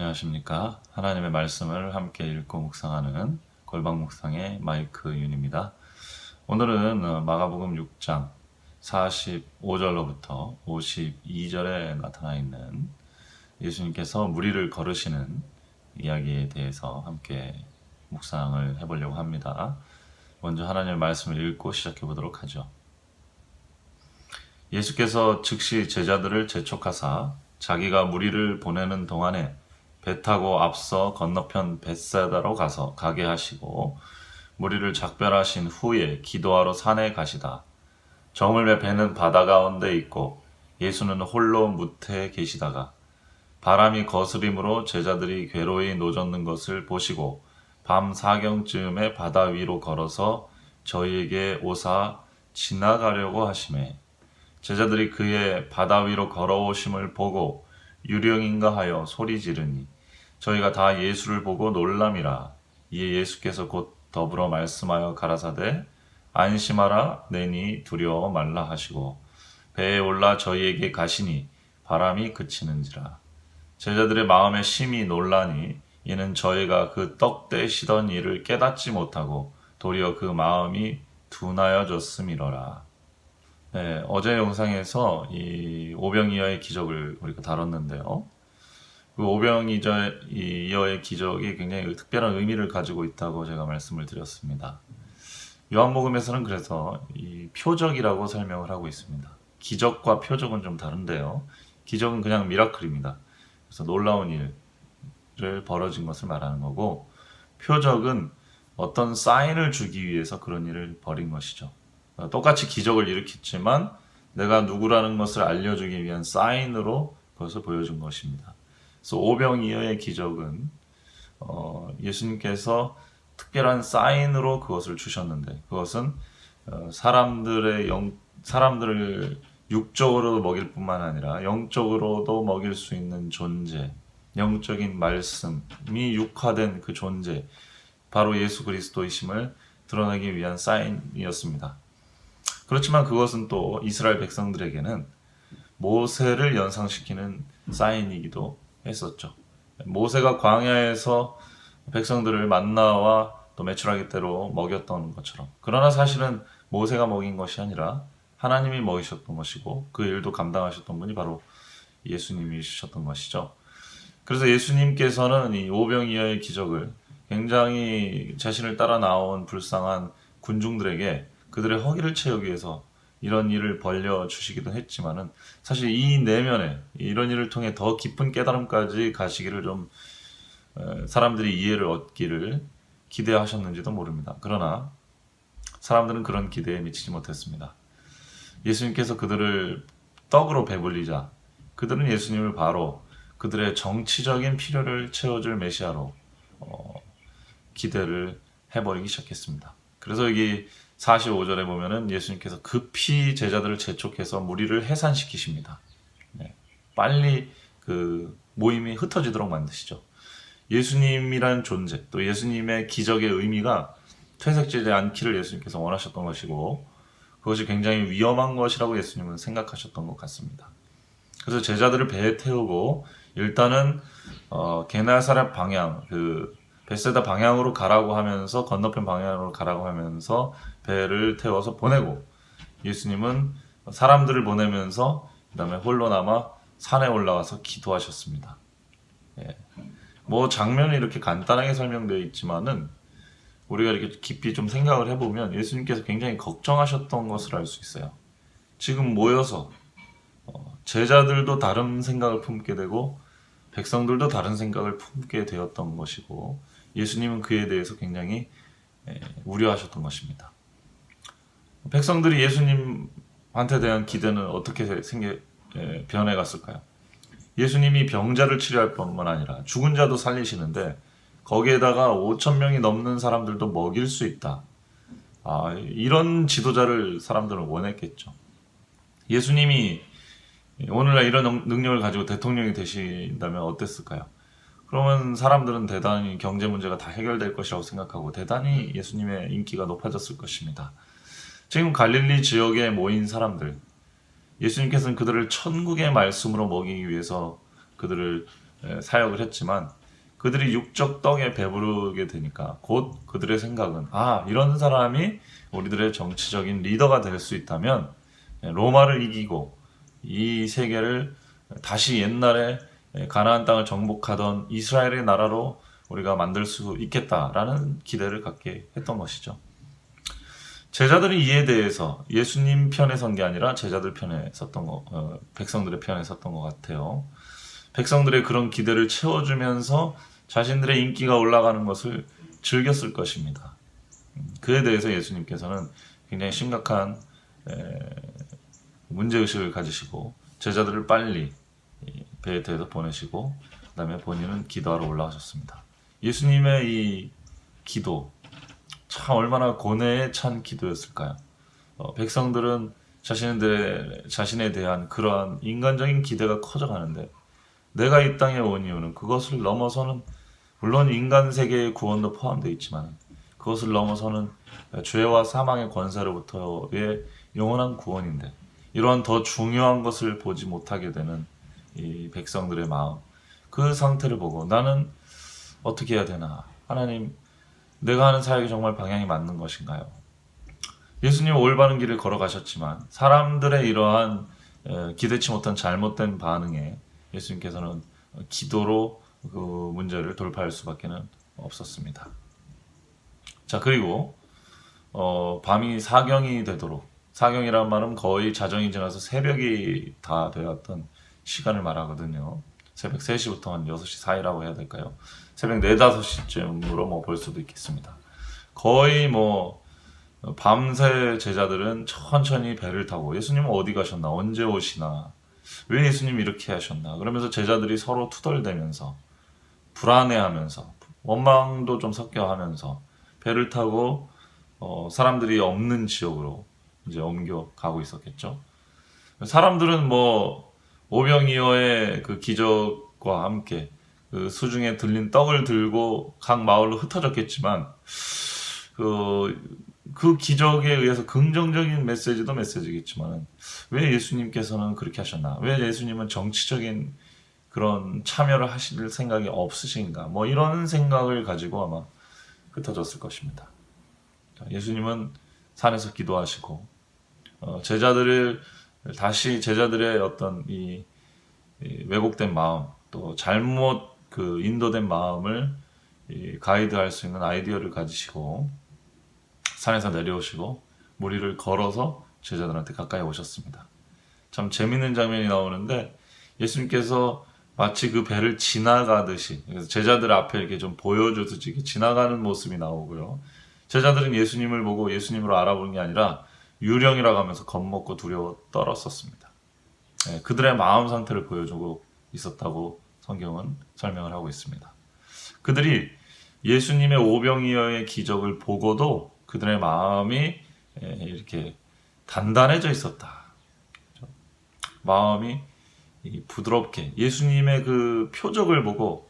안녕하십니까. 하나님의 말씀을 함께 읽고 묵상하는 골방 묵상의 마이크 윤입니다. 오늘은 마가복음 6장 45절로부터 52절에 나타나 있는 예수님께서 무리를 걸으시는 이야기에 대해서 함께 묵상을 해보려고 합니다. 먼저 하나님의 말씀을 읽고 시작해 보도록 하죠. 예수께서 즉시 제자들을 재촉하사 자기가 무리를 보내는 동안에 배 타고 앞서 건너편 벳사다로 가게 하시고 무리를 작별하신 후에 기도하러 산에 가시다. 저물매 배는 바다 가운데 있고 예수는 홀로 무태에 계시다가 바람이 거스림으로 제자들이 괴로이 노젓는 것을 보시고 밤 사경쯤에 바다 위로 걸어서 저희에게 오사 지나가려고 하시매 제자들이 그의 바다 위로 걸어오심을 보고 유령인가 하여 소리 지르니 저희가 다 예수를 보고 놀람이라. 이에 예수께서 곧 더불어 말씀하여 가라사대 안심하라 내니 두려워 말라 하시고 배에 올라 저희에게 가시니 바람이 그치는지라. 제자들의 마음에 심히 놀라니 이는 저희가 그 떡 떼시던 일을 깨닫지 못하고 도리어 그 마음이 둔하여졌음이로라. 네, 어제 영상에서 이 오병이어의 기적을 우리가 다뤘는데요. 그 오병이어의 기적이 굉장히 특별한 의미를 가지고 있다고 제가 말씀을 드렸습니다. 요한복음에서는 그래서 이 표적이라고 설명을 하고 있습니다. 기적과 표적은 좀 다른데요. 기적은 그냥 미라클입니다. 그래서 놀라운 일을 벌어진 것을 말하는 거고, 표적은 어떤 사인을 주기 위해서 그런 일을 벌인 것이죠. 똑같이 기적을 일으켰지만 내가 누구라는 것을 알려주기 위한 사인으로 그것을 보여준 것입니다. 그래서 오병이어의 기적은 예수님께서 특별한 사인으로 그것을 주셨는데 그것은 사람들을 육적으로도 먹일 뿐만 아니라 영적으로도 먹일 수 있는 존재, 영적인 말씀이 육화된 그 존재, 바로 예수 그리스도이심을 드러내기 위한 사인이었습니다. 그렇지만 그것은 또 이스라엘 백성들에게는 모세를 연상시키는 사인이기도 했었죠. 모세가 광야에서 백성들을 만나와 또 메추라기 떼로 먹였던 것처럼. 그러나 사실은 모세가 먹인 것이 아니라 하나님이 먹이셨던 것이고 그 일도 감당하셨던 분이 바로 예수님이셨던 것이죠. 그래서 예수님께서는 이 오병이어의 기적을 굉장히 자신을 따라 나온 불쌍한 군중들에게 그들의 허기를 채우기 위해서 이런 일을 벌려주시기도 했지만은 사실 이 내면에 이런 일을 통해 더 깊은 깨달음까지 가시기를 좀 사람들이 이해를 얻기를 기대하셨는지도 모릅니다. 그러나 사람들은 그런 기대에 미치지 못했습니다. 예수님께서 그들을 떡으로 배불리자 그들은 예수님을 바로 그들의 정치적인 필요를 채워줄 메시아로 기대를 해버리기 시작했습니다. 그래서 여기 45절에 보면은 예수님께서 급히 제자들을 재촉해서 무리를 해산시키십니다. 네, 빨리 그 모임이 흩어지도록 만드시죠. 예수님이란 존재, 또 예수님의 기적의 의미가 퇴색되지 않기를 예수님께서 원하셨던 것이고 그것이 굉장히 위험한 것이라고 예수님은 생각하셨던 것 같습니다. 그래서 제자들을 배에 태우고 일단은 게네사렛 방향, 벳세다 방향으로 가라고 하면서 건너편 방향으로 가라고 하면서 배를 태워서 보내고 예수님은 사람들을 보내면서 그 다음에 홀로 남아 산에 올라가서 기도하셨습니다. 예. 뭐 장면이 이렇게 간단하게 설명되어 있지만은 우리가 이렇게 깊이 좀 생각을 해보면 예수님께서 굉장히 걱정하셨던 것을 알 수 있어요. 지금 모여서 제자들도 다른 생각을 품게 되고 백성들도 다른 생각을 품게 되었던 것이고 예수님은 그에 대해서 굉장히 우려하셨던 것입니다. 백성들이 예수님한테 대한 기대는 어떻게 변해갔을까요? 예수님이 병자를 치료할 뿐만 아니라 죽은 자도 살리시는데 거기에다가 5,000명이 넘는 사람들도 먹일 수 있다. 이런 지도자를 사람들은 원했겠죠. 예수님이 오늘날 이런 능력을 가지고 대통령이 되신다면 어땠을까요? 그러면 사람들은 대단히 경제 문제가 다 해결될 것이라고 생각하고 대단히 예수님의 인기가 높아졌을 것입니다. 지금 갈릴리 지역에 모인 사람들, 예수님께서는 그들을 천국의 말씀으로 먹이기 위해서 그들을 사역을 했지만 그들이 육적 떡에 배부르게 되니까 곧 그들의 생각은 이런 사람이 우리들의 정치적인 리더가 될 수 있다면 로마를 이기고 이 세계를 다시 옛날에 가나안 땅을 정복하던 이스라엘의 나라로 우리가 만들 수 있겠다라는 기대를 갖게 했던 것이죠. 제자들이 이에 대해서 예수님 편에 선 게 아니라 제자들 편에 섰던 백성들의 편에 섰던 것 같아요. 백성들의 그런 기대를 채워주면서 자신들의 인기가 올라가는 것을 즐겼을 것입니다. 그에 대해서 예수님께서는 굉장히 심각한 문제의식을 가지시고 제자들을 빨리 배에 대해서 보내시고 그 다음에 본인은 기도하러 올라가셨습니다. 예수님의 이 기도 참 얼마나 고뇌에 찬 기도였을까요? 백성들은 자신에 대한 그러한 인간적인 기대가 커져가는데 내가 이 땅에 온 이유는 그것을 넘어서는 물론 인간 세계의 구원도 포함되어 있지만 그것을 넘어서는 죄와 사망의 권세로부터의 영원한 구원인데 이러한 더 중요한 것을 보지 못하게 되는 이 백성들의 마음 그 상태를 보고 나는 어떻게 해야 되나 하나님 내가 하는 사역이 정말 방향이 맞는 것인가요? 예수님 올바른 길을 걸어가셨지만 사람들의 이러한 기대치 못한 잘못된 반응에 예수님께서는 기도로 그 문제를 돌파할 수밖에 없었습니다. 자 그리고 밤이 사경이 되도록 사경이라는 말은 거의 자정이 지나서 새벽이 다 되었던 시간을 말하거든요. 새벽 3시부터 한 6시 사이라고 해야 될까요? 새벽 4, 5시쯤으로 볼 수도 있겠습니다. 거의 밤새 제자들은 천천히 배를 타고 예수님은 어디 가셨나? 언제 오시나? 왜 예수님 이렇게 하셨나? 그러면서 제자들이 서로 투덜대면서 불안해하면서 원망도 좀 섞여 하면서 배를 타고 사람들이 없는 지역으로 이제 옮겨가고 있었겠죠. 사람들은 오병이어의 그 기적과 함께 그 수중에 들린 떡을 들고 각 마을로 흩어졌겠지만 그 기적에 의해서 긍정적인 메시지도 메시지겠지만 왜 예수님께서는 그렇게 하셨나? 왜 예수님은 정치적인 그런 참여를 하실 생각이 없으신가? 이런 생각을 가지고 아마 흩어졌을 것입니다. 예수님은 산에서 기도하시고 제자들을 다시 제자들의 어떤 이 왜곡된 마음 또 잘못 인도된 마음을 가이드할 수 있는 아이디어를 가지시고 산에서 내려오시고 무리를 걸어서 제자들한테 가까이 오셨습니다. 참 재밌는 장면이 나오는데 예수님께서 마치 그 배를 지나가듯이 제자들 앞에 이렇게 좀 보여주듯이 지나가는 모습이 나오고요. 제자들은 예수님을 보고 예수님으로 알아보는 게 아니라 유령이라고 하면서 겁먹고 두려워 떨었었습니다. 그들의 마음 상태를 보여주고 있었다고 성경은 설명을 하고 있습니다. 그들이 예수님의 오병이어의 기적을 보고도 그들의 마음이 이렇게 단단해져 있었다. 마음이 부드럽게 예수님의 그 표적을 보고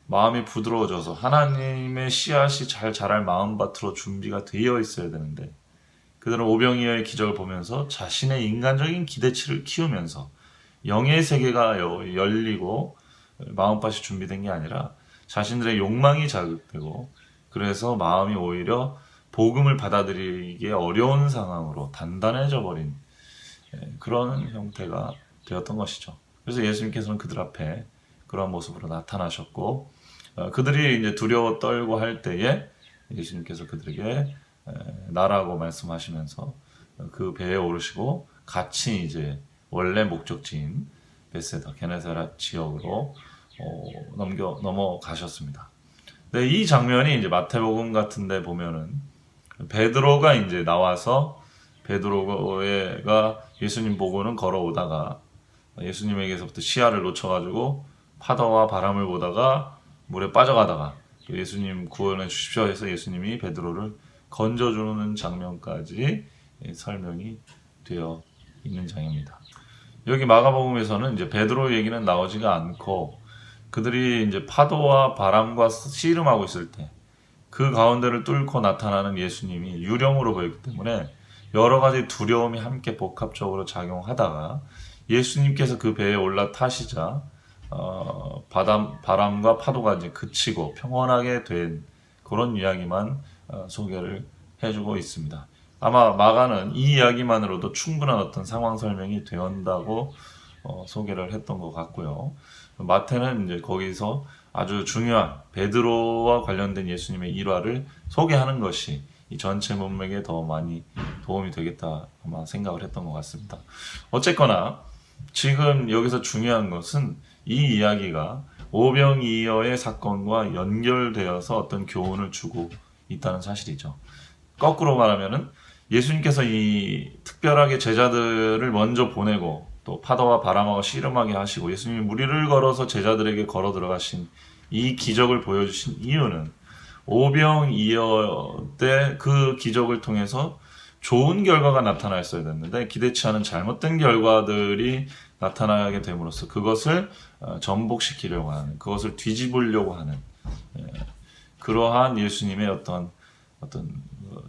마음이 부드러워져서 하나님의 씨앗이 잘 자랄 마음밭으로 준비가 되어 있어야 되는데 그들은 오병이어의 기적을 보면서 자신의 인간적인 기대치를 키우면서 영의 세계가 열리고 마음밭이 준비된 게 아니라 자신들의 욕망이 자극되고 그래서 마음이 오히려 복음을 받아들이기 어려운 상황으로 단단해져 버린 그런 형태가 되었던 것이죠. 그래서 예수님께서는 그들 앞에 그런 모습으로 나타나셨고 그들이 이제 두려워 떨고 할 때에 예수님께서 그들에게 나라고 말씀하시면서 그 배에 오르시고 같이 이제 원래 목적지인 베세다 게네사렛 지역으로 넘어가셨습니다. 네, 이 장면이 이제 마태복음 같은데 보면은 베드로가 이제 나와서 베드로가 예수님 보고는 걸어오다가 예수님에게서부터 시야를 놓쳐가지고 파도와 바람을 보다가 물에 빠져가다가 예수님 구원해 주십시오 해서 예수님이 베드로를 건져주는 장면까지 설명이 되어 있는 장입니다. 여기 마가복음에서는 이제 베드로 얘기는 나오지가 않고 그들이 이제 파도와 바람과 씨름하고 있을 때 그 가운데를 뚫고 나타나는 예수님이 유령으로 보였기 때문에 여러 가지 두려움이 함께 복합적으로 작용하다가 예수님께서 그 배에 올라타시자 바람과 파도가 이제 그치고 평온하게 된 그런 이야기만 소개를 해주고 있습니다. 아마 마가는 이 이야기만으로도 충분한 어떤 상황 설명이 되었다고 소개를 했던 것 같고요. 마태는 이제 거기서 아주 중요한 베드로와 관련된 예수님의 일화를 소개하는 것이 이 전체 문맥에 더 많이 도움이 되겠다 아마 생각을 했던 것 같습니다. 어쨌거나 지금 여기서 중요한 것은 이 이야기가 오병이어의 사건과 연결되어서 어떤 교훈을 주고 있다는 사실이죠. 거꾸로 말하면은 예수님께서 이 특별하게 제자들을 먼저 보내고 또 파도와 바람하고 씨름하게 하시고 예수님이 무리를 걸어서 제자들에게 걸어 들어가신 이 기적을 보여주신 이유는 오병이어 때 그 기적을 통해서 좋은 결과가 나타났어야 됐는데 기대치 않은 잘못된 결과들이 나타나게 됨으로써 그것을 전복시키려고 하는, 그것을 뒤집으려고 하는 그러한 예수님의 어떤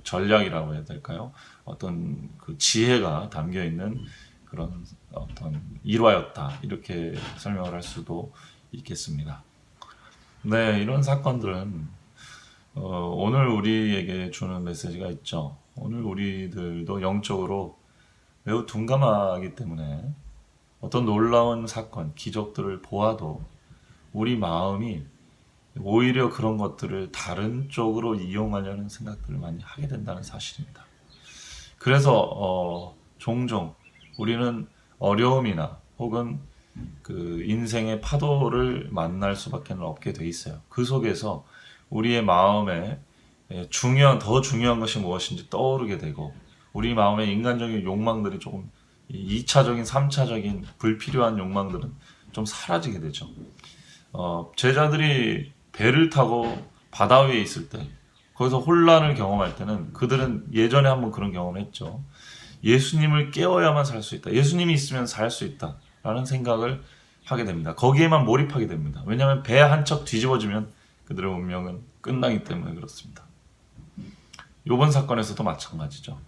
전략이라고 해야 될까요? 어떤 그 지혜가 담겨 있는 그런 어떤 일화였다, 이렇게 설명을 할 수도 있겠습니다. 네, 이런 사건들은 오늘 우리에게 주는 메시지가 있죠. 오늘 우리들도 영적으로 매우 둔감하기 때문에 어떤 놀라운 사건, 기적들을 보아도 우리 마음이 오히려 그런 것들을 다른 쪽으로 이용하려는 생각들을 많이 하게 된다는 사실입니다. 그래서 종종 우리는 어려움이나 혹은 그 인생의 파도를 만날 수밖에 없게 돼 있어요. 그 속에서 우리의 마음에 더 중요한 것이 무엇인지 떠오르게 되고 우리 마음의 인간적인 욕망들이 조금 2차적인, 3차적인 불필요한 욕망들은 좀 사라지게 되죠. 제자들이 배를 타고 바다 위에 있을 때 거기서 혼란을 경험할 때는 그들은 예전에 한번 그런 경험을 했죠. 예수님을 깨워야만 살 수 있다. 예수님이 있으면 살 수 있다. 라는 생각을 하게 됩니다. 거기에만 몰입하게 됩니다. 왜냐하면 배 한 척 뒤집어지면 그들의 운명은 끝나기 때문에 그렇습니다. 이번 사건에서도 마찬가지죠.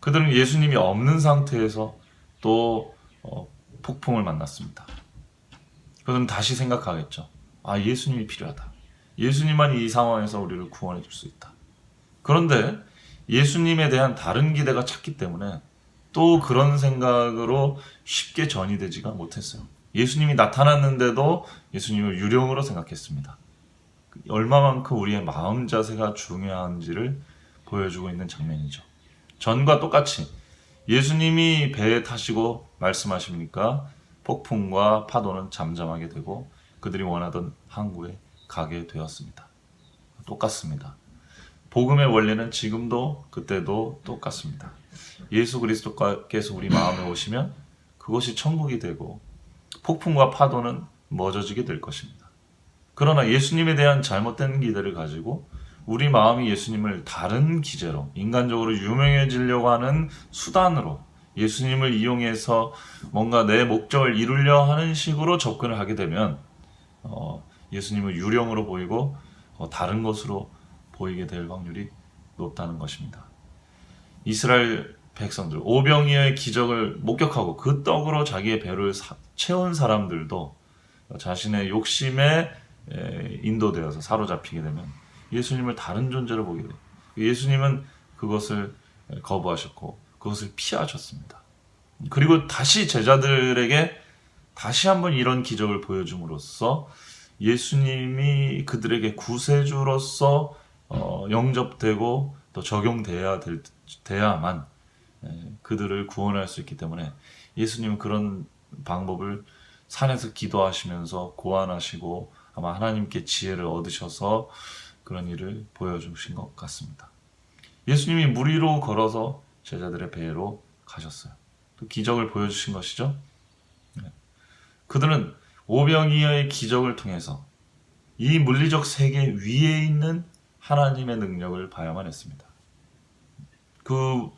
그들은 예수님이 없는 상태에서 또 폭풍을 만났습니다. 그들은 다시 생각하겠죠. 아, 예수님이 필요하다. 예수님만이 이 상황에서 우리를 구원해 줄 수 있다. 그런데 예수님에 대한 다른 기대가 찼기 때문에 또 그런 생각으로 쉽게 전이되지가 못했어요. 예수님이 나타났는데도 예수님을 유령으로 생각했습니다. 얼마만큼 우리의 마음 자세가 중요한지를 보여주고 있는 장면이죠. 전과 똑같이 예수님이 배에 타시고 말씀하십니까? 폭풍과 파도는 잠잠하게 되고 그들이 원하던 항구에 가게 되었습니다. 똑같습니다. 복음의 원리는 지금도 그때도 똑같습니다. 예수 그리스도께서 우리 마음에 오시면 그것이 천국이 되고 폭풍과 파도는 멎어지게 될 것입니다. 그러나 예수님에 대한 잘못된 기대를 가지고 우리 마음이 예수님을 다른 기제로 인간적으로 유명해지려고 하는 수단으로 예수님을 이용해서 뭔가 내 목적을 이루려 하는 식으로 접근을 하게 되면 예수님을 유령으로 보이고 다른 것으로 보이게 될 확률이 높다는 것입니다. 이스라엘 백성들, 오병이어의 기적을 목격하고 그 떡으로 자기의 배를 채운 사람들도 자신의 욕심에 인도되어서 사로잡히게 되면 예수님을 다른 존재로 보게 돼요. 예수님은 그것을 거부하셨고 그것을 피하셨습니다. 그리고 다시 제자들에게 다시 한번 이런 기적을 보여줌으로써 예수님이 그들에게 구세주로서 영접되고 또 적용돼야만 그들을 구원할 수 있기 때문에 예수님은 그런 방법을 산에서 기도하시면서 고안하시고 아마 하나님께 지혜를 얻으셔서 그런 일을 보여주신 것 같습니다. 예수님이 물 위로 걸어서 제자들의 배로 가셨어요. 또 기적을 보여주신 것이죠. 그들은 오병이어의 기적을 통해서 이 물리적 세계 위에 있는 하나님의 능력을 봐야만 했습니다. 그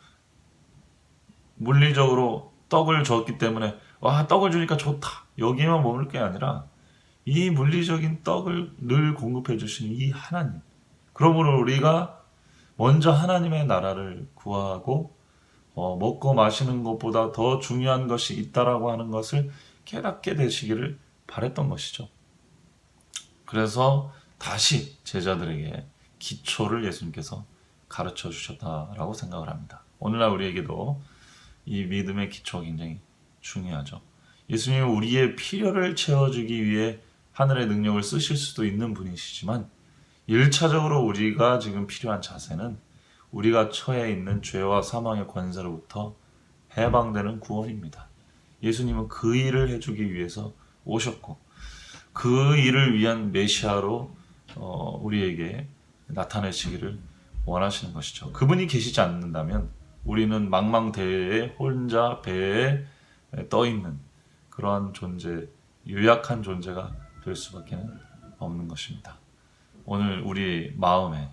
물리적으로 떡을 줬기 때문에 와, 떡을 주니까 좋다. 여기에만 머물 게 아니라 이 물리적인 떡을 늘 공급해 주신 이 하나님. 그러므로 우리가 먼저 하나님의 나라를 구하고 먹고 마시는 것보다 더 중요한 것이 있다라고 하는 것을 깨닫게 되시기를 바랬던 것이죠. 그래서 다시 제자들에게 기초를 예수님께서 가르쳐 주셨다라고 생각을 합니다. 오늘날 우리에게도 이 믿음의 기초가 굉장히 중요하죠. 예수님은 우리의 필요를 채워주기 위해 하늘의 능력을 쓰실 수도 있는 분이시지만 1차적으로 우리가 지금 필요한 자세는 우리가 처해 있는 죄와 사망의 권세로부터 해방되는 구원입니다. 예수님은 그 일을 해주기 위해서 오셨고 그 일을 위한 메시아로 우리에게 나타내시기를 원하시는 것이죠. 그분이 계시지 않는다면 우리는 망망대해에 혼자 배에 떠 있는 그러한 존재, 유약한 존재가 될 수밖에 없는 것입니다. 오늘 우리 마음에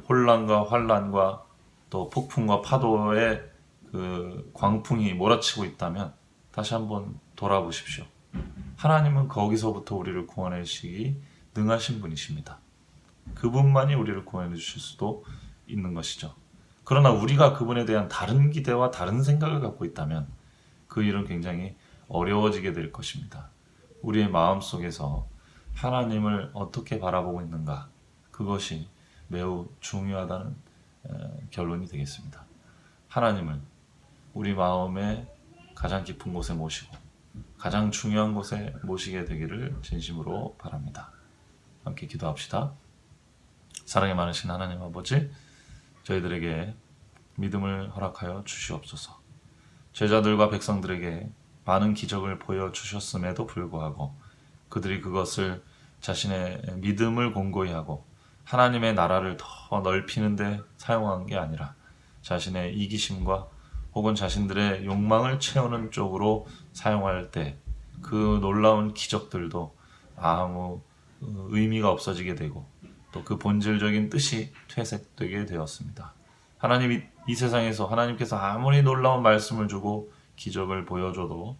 혼란과 환란과 또 폭풍과 파도의 그 광풍이 몰아치고 있다면 다시 한번 돌아보십시오. 하나님은 거기서부터 우리를 구원해 주시기 능하신 분이십니다. 그분만이 우리를 구원해 주실 수도 있는 것이죠. 그러나 우리가 그분에 대한 다른 기대와 다른 생각을 갖고 있다면 그 일은 굉장히 어려워지게 될 것입니다. 우리의 마음속에서 하나님을 어떻게 바라보고 있는가, 그것이 매우 중요하다는 결론이 되겠습니다. 하나님을 우리 마음의 가장 깊은 곳에 모시고 가장 중요한 곳에 모시게 되기를 진심으로 바랍니다. 함께 기도합시다. 사랑이 많으신 하나님 아버지, 저희들에게 믿음을 허락하여 주시옵소서. 제자들과 백성들에게 많은 기적을 보여주셨음에도 불구하고 그들이 그것을 자신의 믿음을 공고히 하고 하나님의 나라를 더 넓히는 데 사용한 게 아니라 자신의 이기심과 혹은 자신들의 욕망을 채우는 쪽으로 사용할 때 그 놀라운 기적들도 아무 의미가 없어지게 되고 또 그 본질적인 뜻이 퇴색되게 되었습니다. 하나님이 이 세상에서 하나님께서 아무리 놀라운 말씀을 주고 기적을 보여줘도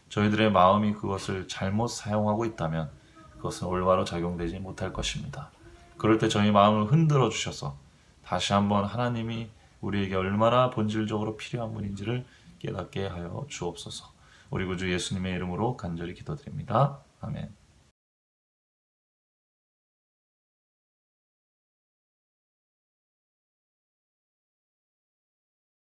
저희들의 마음이 그것을 잘못 사용하고 있다면 그것은 올바로 작용되지 못할 것입니다. 그럴 때 저희 마음을 흔들어 주셔서 다시 한번 하나님이 우리에게 얼마나 본질적으로 필요한 분인지를 깨닫게 하여 주옵소서. 우리 구주 예수님의 이름으로 간절히 기도드립니다. 아멘.